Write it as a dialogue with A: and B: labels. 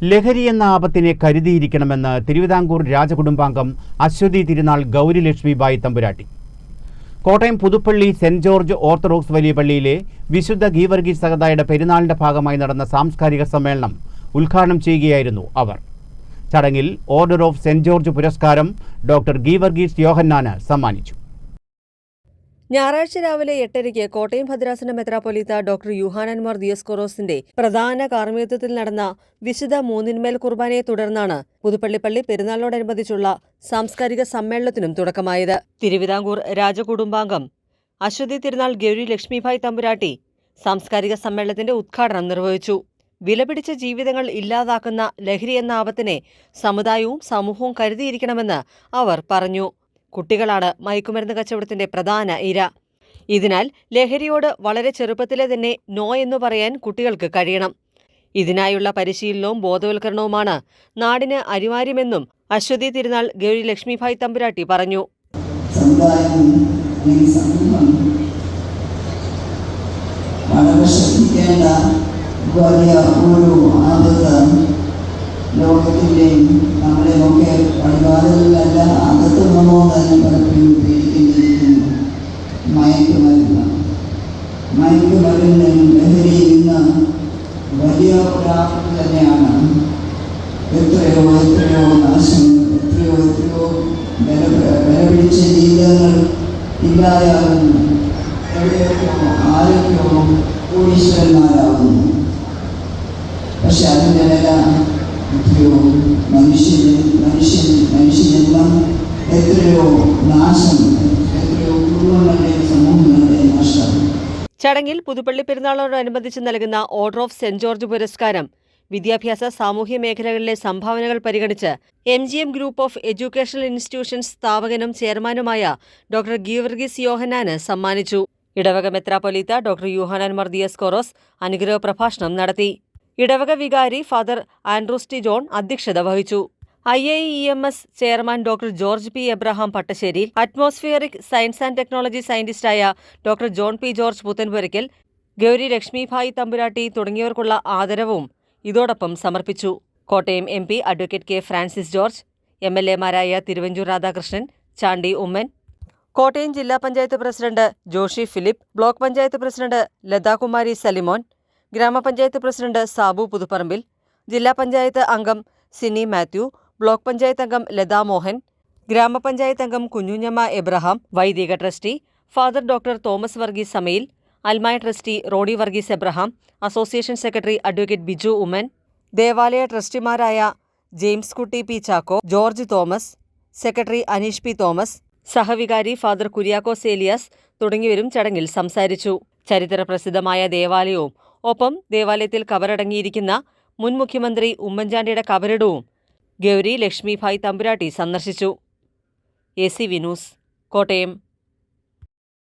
A: ലഹരി എന്ന ആപത്തിനെ കരുതിയിരിക്കണമെന്ന് തിരുവിതാംകൂർ രാജകുടുംബാംഗം അശ്വതി തിരുനാൾ ഗൗരി ലക്ഷ്മിബായി തമ്പുരാട്ടി. Kottayam Puthuppally saint George orthodox വലിയ പള്ളിയിലെ വിശുദ്ധ ഗീവർഗീസ് സഹദായുടെ പെരുന്നാളിന്റെ ഭാഗമായി നടന്ന സാംസ്കാരിക സമ്മേളനം ഉദ്ഘാടനം ചെയ്യുകയായിരുന്നു അവർ. ചടങ്ങിൽ ഓർഡർ ഓഫ് സെന്റ് ജോർജ് പുരസ്കാരം ഡോക്ടർ ഗീവർഗീസ് യോഹന്നാന് സമ്മാനിച്ചു.
B: ഞായറാഴ്ച രാവിലെ 8:30 കോട്ടയം ഭദ്രാസന മെത്രാപ്പൊലീത്ത ഡോക്ടർ യൂഹാനൻ മാർ ദിയോസ്കോറോസിന്റെ പ്രധാന കാർമ്മികത്വത്തിൽ നടന്ന വിശുദ്ധ മൂന്നിന്മേൽ കുർബാനയെ തുടർന്നാണ് പുതുപ്പള്ളി പള്ളി പെരുന്നാളിനോടനുബന്ധിച്ചുള്ള സാംസ്കാരിക സമ്മേളനത്തിനും തുടക്കമായത്. തിരുവിതാംകൂർ രാജകുടുംബാംഗം അശ്വതി തിരുനാൾ ഗൗരി ലക്ഷ്മിബായി തമ്പുരാട്ടി സാംസ്കാരിക സമ്മേളനത്തിന്റെ ഉദ്ഘാടനം നിർവഹിച്ചു. വിലപിടിച്ച ജീവിതങ്ങൾ ഇല്ലാതാക്കുന്ന ലഹരി എന്ന ആപത്തിനെ സമുദായവും സമൂഹവും കരുതിയിരിക്കണമെന്ന് അവർ പറഞ്ഞു. കുട്ടികളാണ് മയക്കുമരുന്ന് കച്ചവടത്തിന്റെ പ്രധാന ഇര. ഇതിനാൽ ലഹരിയോട് വളരെ ചെറുപ്പത്തിലെ തന്നെ നോ എന്ന് പറയാൻ കുട്ടികൾക്ക് കഴിയണം. ഇതിനായുള്ള പരിശീലനവും ബോധവൽക്കരണവുമാണ് നാടിന് അനിവാര്യമെന്നും അശ്വതി തിരുനാൾ ഗൗരി ലക്ഷ്മിബായി തമ്പുരാട്ടി പറഞ്ഞു.
C: ലോകത്തിൻ്റെയും നമ്മുടെയൊക്കെ വഴിപാടുകളിലല്ല അകത്തുനിന്നോ തന്നെ പലപ്പോഴും പേടിക്കേണ്ടിയിരിക്കുന്നു. മയക്കുമരുന്നും ലഹരിയിൽ നിന്ന് വലിയ ഒരാപത്ത് തന്നെയാണ്. എത്രയോ നാശങ്ങൾ, എത്രയോ വിലപിടിച്ച ജീവിതങ്ങൾ ഇല്ലാതെയാകുന്നു. എവിടെയൊക്കെയോ ആരൊക്കെയോ കോടീശ്വരന്മാരാകുന്നു. പക്ഷെ അതിൻ്റെ വില എത്രയോ മനുഷ്യജന്മം, എത്രയോ നാശം, എത്രയോ കുടുംബങ്ങളുടെ സമൂഹങ്ങളുടെ നഷ്ടം.
B: ചടങ്ങിൽ പുതുപ്പള്ളി പെരുന്നാളിനോടനുബന്ധിച്ച് നൽകുന്ന ഓർഡർ ഓഫ് സെന്റ് ജോർജ് പുരസ്കാരം വിദ്യാഭ്യാസ സാമൂഹ്യ മേഖലകളിലെ സംഭാവനകൾ പരിഗണിച്ച് MGM group of educational institutions സ്ഥാപകനും ചെയർമാനുമായ ഡോക്ടർ ഗീവർഗീസ് യോഹന്നാന് സമ്മാനിച്ചു. ഇടവക മെത്രാപ്പൊലീത്ത ഡോക്ടർ യൂഹാനൻ മാർ ദിയോസ്കോറോസ് അനുഗ്രഹ പ്രഭാഷണം നടത്തി. ഇടവക വികാരി ഫാദർ ആൻഡ്രൂസ് ടി ജോൺ അധ്യക്ഷത വഹിച്ചു. IIEMS chairman doctor George P Abraham Pattassery, atmospheric science and technology സയന്റിസ്റ്റായ doctor John P George Puthenpurackal, Gauri Lakshmibai Thampuratti തുടങ്ങിയവർക്കുള്ള ആദരവും ഇതോടൊപ്പം സമർപ്പിച്ചു. Kottayam MP advocate K Francis George, MLAമാരായ തിരുവഞ്ചൂർ രാധാകൃഷ്ണൻ, ചാണ്ടി ഉമ്മൻ, കോട്ടയം ജില്ലാ panchayat president Joshi Philip, block panchayat president Lathakumari Salimon, ഗ്രാമപഞ്ചായത്ത് പ്രസിഡന്റ് സാബു പുതുപ്പറമ്പിൽ, ജില്ലാ പഞ്ചായത്ത് അംഗം സിനി മാത്യു, ബ്ലോക്ക് പഞ്ചായത്ത് അംഗം ലതാ മോഹൻ, ഗ്രാമപഞ്ചായത്ത് അംഗം കുഞ്ഞുഞ്ഞമ്മ എബ്രഹാം, വൈദിക trustee father doctor Thomas Varghese Samayil, അൽമായ trustee Rody Varghese Abraham, association secretary advocate Biju Oommen, ദേവാലയ ട്രസ്റ്റിമാരായ James kutty P Chacko, George Thomas, secretary Aneesh P Thomas, സഹവികാരി ഫാദർ കുര്യാക്കോസ് ഏലിയാസ് തുടങ്ങിയവരും ചടങ്ങിൽ സംസാരിച്ചു. ചരിത്ര പ്രസിദ്ധമായ ദേവാലയവും ഒപ്പം ദേവാലയത്തിൽ കബറടങ്ങിയിരിക്കുന്ന മുൻ മുഖ്യമന്ത്രി ഉമ്മൻചാണ്ടിയുടെ കബറിടവും ഗൗരി ലക്ഷ്മിബായി തമ്പുരാട്ടി സന്ദർശിച്ചു. AC news, Kottayam.